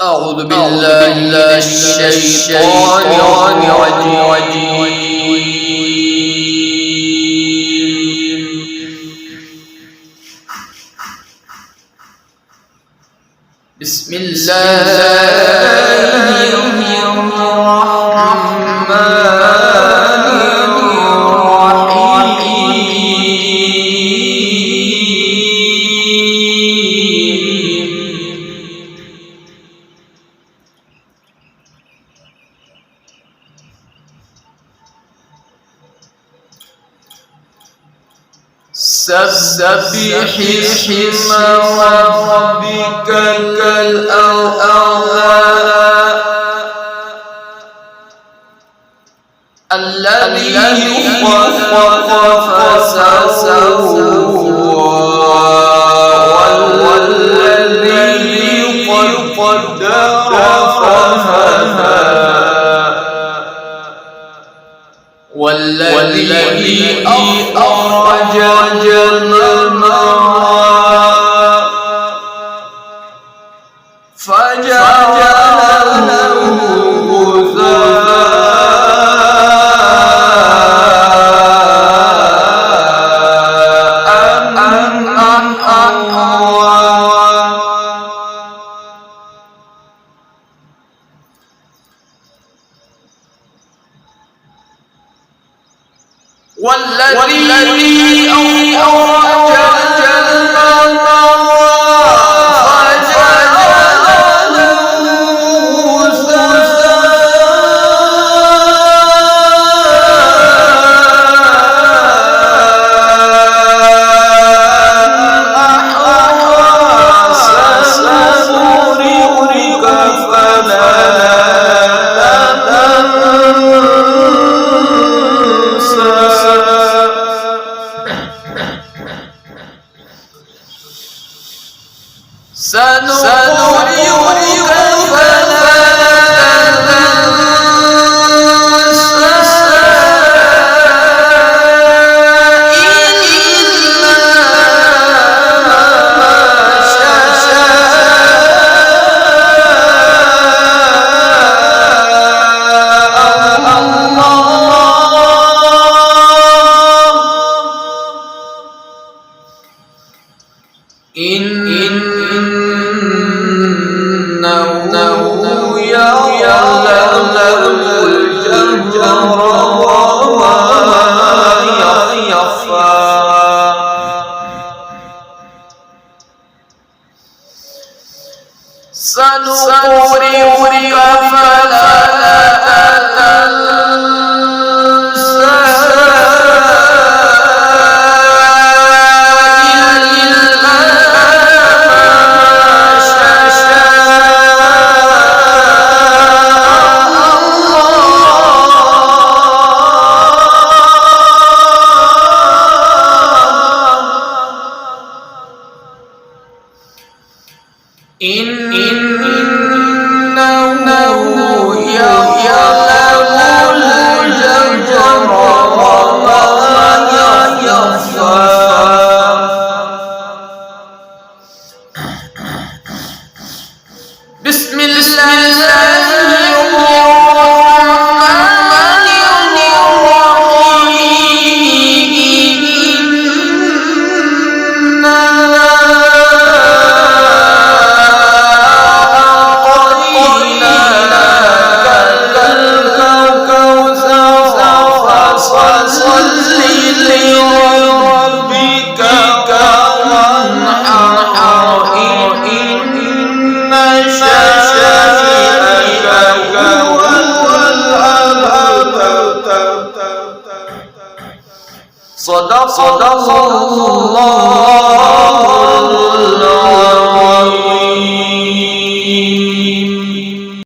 أعوذ بالله من الشيطان الرجيم. بسم الله الرحمن الرحيم. سبح اسم ربك الأعلى الذي خلق فسوى والذي قدر فهدى والذي أخرج المرعى فجعله غثاء أحوى والذي أخرج المرعى فجعله سنقرئك فلا إنه يعلم الجهر وما يخفى سنقرئك فلا إنه يعلم الجهر وما يخفى بسم الله صدق الله